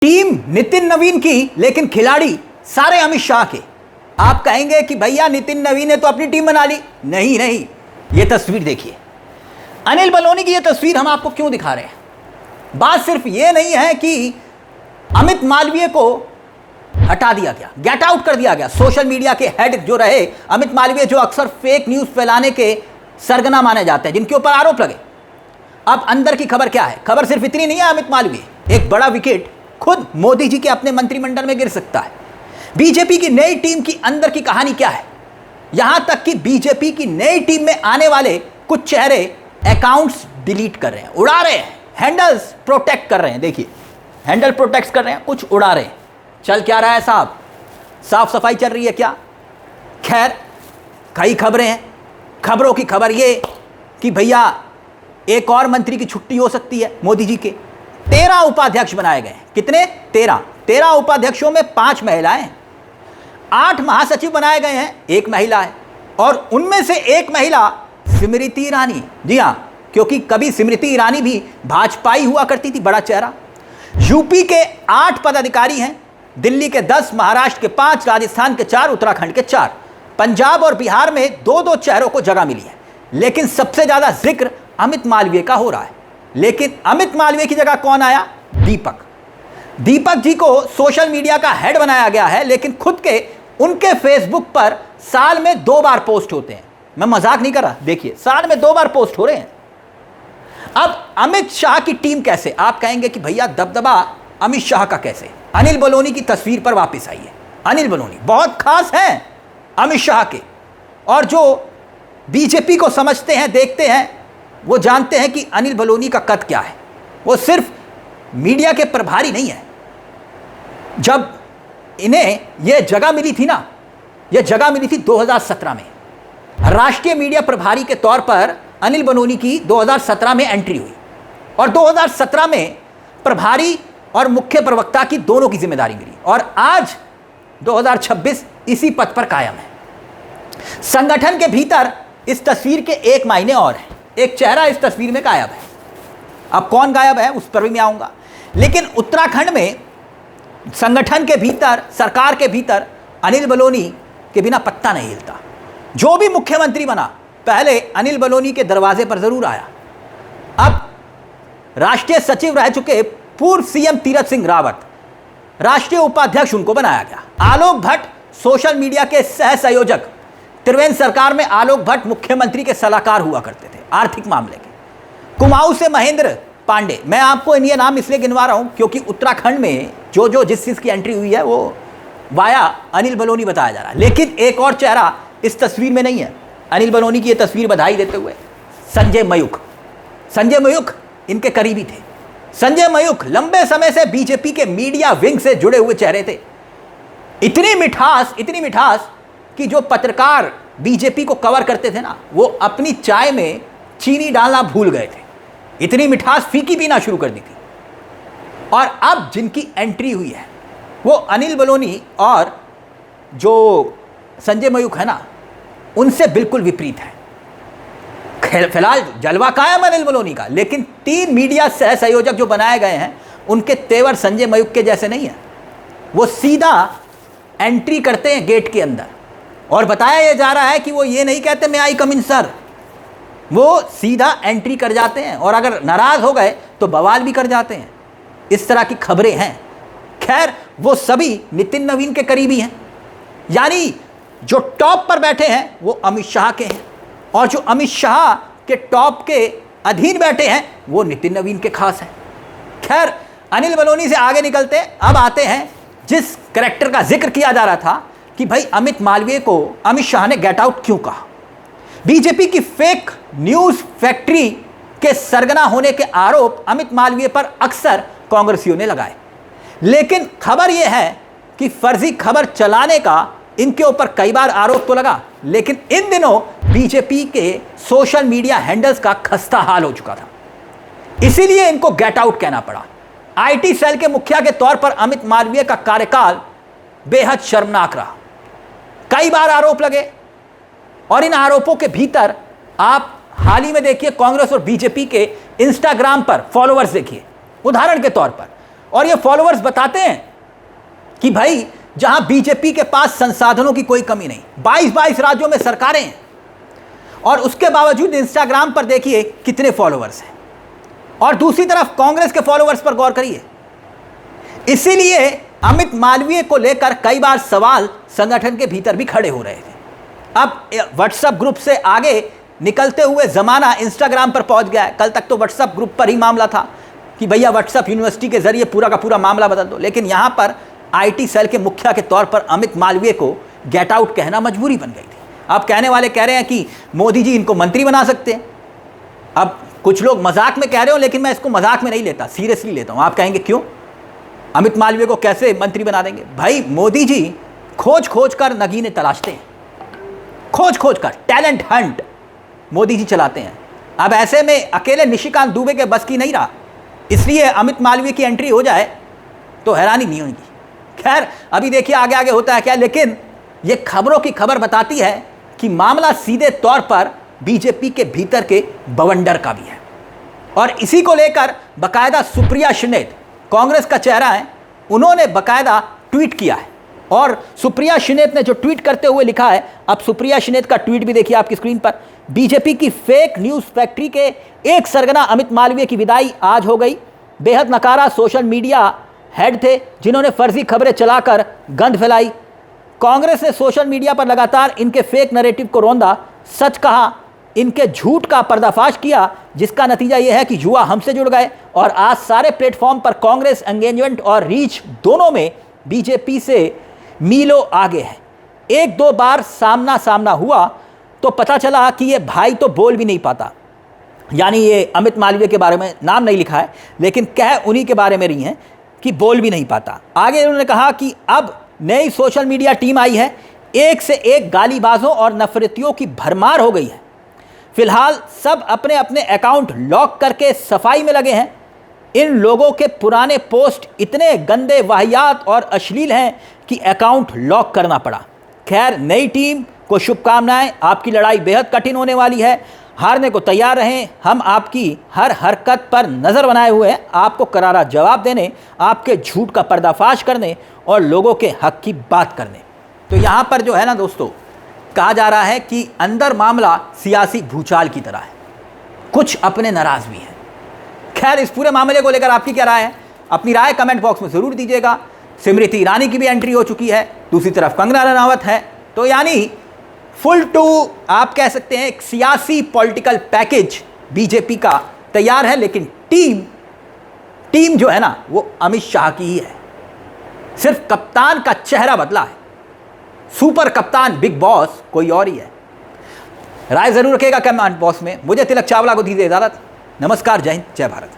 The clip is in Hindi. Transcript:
टीम नितिन नवीन की, लेकिन खिलाड़ी सारे अमित शाह के। आप कहेंगे कि भैया नितिन नवीन ने तो अपनी टीम बना ली। नहीं नहीं, ये तस्वीर देखिए, अनिल बलूनी की ये तस्वीर हम आपको क्यों दिखा रहे हैं। बात सिर्फ ये नहीं है कि अमित मालवीय को हटा दिया गया, गेट आउट कर दिया गया। सोशल मीडिया के हेड जो रहे अमित मालवीय, जो अक्सर फेक न्यूज फैलाने के सरगना माने जाते हैं, जिनके ऊपर आरोप लगे। अब अंदर की खबर क्या है? खबर सिर्फ इतनी नहीं है, अमित मालवीय एक बड़ा विकेट खुद मोदी जी के अपने मंत्रिमंडल में गिर सकता है। बीजेपी की नई टीम की अंदर की कहानी क्या है? यहां तक कि बीजेपी की नई टीम में आने वाले कुछ चेहरे अकाउंट्स डिलीट कर रहे हैं, उड़ा रहे हैं, हैंडल्स प्रोटेक्ट कर रहे हैं। देखिए, हैंडल प्रोटेक्ट कर रहे हैं, कुछ उड़ा रहे हैं। चल क्या रहा है साहब? साफ सफाई चल रही है क्या? खैर, कई खबरें हैं। खबरों की खबर ये कि भैया एक और मंत्री की छुट्टी हो सकती है मोदी जी के। 13 उपाध्यक्ष बनाए गए। कितने? 13 उपाध्यक्षों में 5 महिलाएं हैं। 8 महासचिव बनाए गए हैं, 1 महिला है। और उनमें से एक महिला स्मृति ईरानी। जी हां, क्योंकि कभी स्मृति ईरानी भी भाजपाई हुआ करती थी, बड़ा चेहरा। यूपी के 8 पदाधिकारी हैं, दिल्ली के 10, महाराष्ट्र के 5, राजस्थान के 4, उत्तराखंड के 4, पंजाब और बिहार में 2-2 चेहरों को जगह मिली है। लेकिन सबसे ज्यादा जिक्र अमित मालवीय का हो रहा है। लेकिन अमित मालवीय की जगह कौन आया? दीपक जी को सोशल मीडिया का हेड बनाया गया है, लेकिन खुद के उनके फेसबुक पर साल में 2 बार पोस्ट होते हैं। मैं मजाक नहीं कर रहा, देखिए, साल में 2 बार पोस्ट हो रहे हैं। अब अमित शाह की टीम कैसे? आप कहेंगे कि भैया दबदबा अमित शाह का कैसे? अनिल बलूनी की तस्वीर पर वापस आइए। अनिल बलूनी बहुत खास हैं अमित शाह के, और जो बीजेपी को समझते हैं, देखते हैं, वो जानते हैं कि अनिल बलूनी का कद क्या है। वो सिर्फ मीडिया के प्रभारी नहीं है। जब इन्हें यह जगह मिली थी ना, यह जगह मिली थी 2017 में। राष्ट्रीय मीडिया प्रभारी के तौर पर अनिल बलूनी की 2017 में एंट्री हुई, और 2017 में प्रभारी और मुख्य प्रवक्ता की दोनों की जिम्मेदारी मिली, और आज 2026 इसी पद पर कायम है। संगठन के भीतर इस तस्वीर के एक मायने और हैं। एक चेहरा इस तस्वीर में गायब है। अब कौन गायब है उस पर भी मैं आऊंगा। लेकिन उत्तराखंड में संगठन के भीतर, सरकार के भीतर अनिल बलूनी के बिना पत्ता नहीं हिलता। जो भी मुख्यमंत्री बना, पहले अनिल बलूनी के दरवाजे पर जरूर आया। अब राष्ट्रीय सचिव रह चुके पूर्व सीएम तीरथ सिंह रावत, राष्ट्रीय उपाध्यक्ष उनको बनाया गया। आलोक भट्ट सोशल मीडिया के सह संयोजक। त्रिवेंद्र सरकार में आलोक भट्ट मुख्यमंत्री के सलाहकार हुआ करते थे आर्थिक मामले के। कुमाऊं से महेंद्र पांडे। मैं आपको ये नाम इसलिए गिनवा रहा हूं क्योंकि उत्तराखंड में जो जिस चीज की एंट्री हुई है वो वाया अनिल बलूनी बताया जा रहा है। लेकिन एक और चेहरा इस तस्वीर में नहीं है अनिल बलूनी की ये तस्वीर बधाई देते हुए। संजय मयूख इनके करीबी थे। संजय मयूख लंबे समय से बीजेपी के मीडिया विंग से जुड़े हुए चेहरे थे। इतनी मिठास कि जो पत्रकार बीजेपी को कवर करते थे ना, वो अपनी चाय में चीनी डालना भूल गए थे। इतनी मिठास फीकी पीना शुरू कर दी थी। और अब जिनकी एंट्री हुई है वो अनिल बलूनी और जो संजय मयूख है ना, उनसे बिल्कुल विपरीत है। फिलहाल जलवा कायम अनिल बलूनी का, लेकिन 3 मीडिया सह संयोजक जो बनाए गए हैं, उनके तेवर संजय मयूख के जैसे नहीं है। वो सीधा एंट्री करते हैं गेट के अंदर, और बताया यह जा रहा है कि वो ये नहीं कहते मैं आई कम इन सर, वो सीधा एंट्री कर जाते हैं, और अगर नाराज हो गए तो बवाल भी कर जाते हैं। इस तरह की खबरें हैं। खैर, वो सभी नितिन नवीन के करीबी हैं, यानी जो टॉप पर बैठे हैं वो अमित शाह के हैं, और जो अमित शाह के टॉप के अधीन बैठे हैं वो नितिन नवीन के खास हैं। खैर, अनिल बलूनी से आगे निकलते अब आते हैं जिस कैरेक्टर का जिक्र किया जा रहा था कि भाई अमित मालवीय को अमित शाह ने गेट आउट क्यों कहा। बीजेपी की फेक न्यूज फैक्ट्री के सरगना होने के आरोप अमित मालवीय पर अक्सर कांग्रेसियों ने लगाए। लेकिन खबर यह है कि फर्जी खबर चलाने का इनके ऊपर कई बार आरोप तो लगा, लेकिन इन दिनों बीजेपी के सोशल मीडिया हैंडल्स का खस्ता हाल हो चुका था। इसीलिए इनको गेट आउट कहना पड़ा। आईटी सेल के मुखिया के तौर पर अमित मालवीय का कार्यकाल बेहद शर्मनाक रहा। कई बार आरोप लगे, और इन आरोपों के भीतर आप हाल ही में देखिए कांग्रेस और बीजेपी के इंस्टाग्राम पर फॉलोअर्स देखिए। उदाहरण के तौर पर और ये फॉलोअर्स बताते हैं कि भाई जहां बीजेपी के पास संसाधनों की कोई कमी नहीं, 22 राज्यों में सरकारें हैं, और उसके बावजूद इंस्टाग्राम पर देखिए कितने फॉलोअर्स हैं। और दूसरी तरफ कांग्रेस के फॉलोअर्स पर गौर करिए। इसीलिए अमित मालवीय को लेकर कई बार सवाल संगठन के भीतर भी खड़े हो रहे थे। अब व्हाट्सएप ग्रुप से आगे निकलते हुए जमाना इंस्टाग्राम पर पहुंच गया है। कल तक तो व्हाट्सएप ग्रुप पर ही मामला था कि भैया व्हाट्सएप यूनिवर्सिटी के जरिए पूरा का पूरा मामला बदल दो, लेकिन यहां पर आईटी सेल के मुखिया के तौर पर अमित मालवीय को गेट आउट कहना मजबूरी बन गई थी। अब कहने वाले कह रहे हैं कि मोदी जी इनको मंत्री बना सकते हैं। अब कुछ लोग मजाक में कह रहे हो, लेकिन मैं इसको मजाक में नहीं लेता, सीरियसली लेता हूं। आप कहेंगे क्यों, अमित मालवीय को कैसे मंत्री बना देंगे? भाई मोदी जी खोज खोज कर नगीने तलाशते हैं, खोज खोज कर टैलेंट हंट मोदी जी चलाते हैं। अब ऐसे में अकेले निशिकांत दुबे के बस की नहीं रहा, इसलिए अमित मालवीय की एंट्री हो जाए तो हैरानी नहीं होगी। खैर अभी देखिए आगे आगे होता है क्या, लेकिन ये खबरों की खबर बताती है कि मामला सीधे तौर पर बीजेपी के भीतर के बवंडर का भी है। और इसी को लेकर बकायदा सुप्रिया शिनेत, कांग्रेस का चेहरा है, उन्होंने बकायदा ट्वीट किया है। और सुप्रिया शिनेत ने जो ट्वीट करते हुए लिखा है, अब सुप्रिया शिनेत का ट्वीट भी देखिए आपकी स्क्रीन पर। बीजेपी की फेक न्यूज़ फैक्ट्री के एक सरगना अमित मालवीय की विदाई आज हो गई। बेहद नकारा सोशल मीडिया हेड थे जिन्होंने फर्जी खबरें चलाकर गंद फैलाई। कांग्रेस ने सोशल मीडिया पर लगातार इनके फेक नैरेटिव को रौंदा, सच कहा, इनके झूठ का पर्दाफाश किया, जिसका नतीजा यह है कि युवा हमसे जुड़ गए और आज सारे प्लेटफॉर्म पर कांग्रेस एंगेजमेंट और रीच दोनों में बीजेपी से मीलों आगे है। एक दो बार सामना सामना हुआ तो पता चला कि ये भाई तो बोल भी नहीं पाता, यानी ये अमित मालवीय के बारे में नाम नहीं लिखा है, लेकिन कह उन्हीं के बारे में रही हैं कि बोल भी नहीं पाता। आगे उन्होंने कहा कि अब नई सोशल मीडिया टीम आई है, एक से एक गालीबाजों और नफरतियों की भरमार हो गई है। फिलहाल सब अपने अपने अकाउंट लॉक करके सफाई में लगे हैं। इन लोगों के पुराने पोस्ट इतने गंदे, वाहियात और अश्लील हैं कि अकाउंट लॉक करना पड़ा। खैर नई टीम को शुभकामनाएं, आपकी लड़ाई बेहद कठिन होने वाली है, हारने को तैयार रहें। हम आपकी हर हरकत पर नज़र बनाए हुए हैं, आपको करारा जवाब देने, आपके झूठ का पर्दाफाश करने और लोगों के हक की बात करने। तो यहाँ पर जो है ना दोस्तों, कहा जा रहा है कि अंदर मामला सियासी भूचाल की तरह है, कुछ अपने नाराज भी हैं। खैर इस पूरे मामले को लेकर आपकी क्या राय है? अपनी राय कमेंट बॉक्स में ज़रूर दीजिएगा। स्मृति ईरानी की भी एंट्री हो चुकी है, दूसरी तरफ कंगना रनावत है, तो यानी फुल टू आप कह सकते हैं एक सियासी पॉलिटिकल पैकेज बीजेपी का तैयार है। लेकिन टीम जो है ना वो अमित शाह की ही है, सिर्फ कप्तान का चेहरा बदला है। सुपर कप्तान बिग बॉस कोई और ही है। राय जरूर रखिएगा कमेंट बॉक्स में। मुझे तिलक चावला को दीजिए इजाजत। नमस्कार, जय हिंद, जय भारत।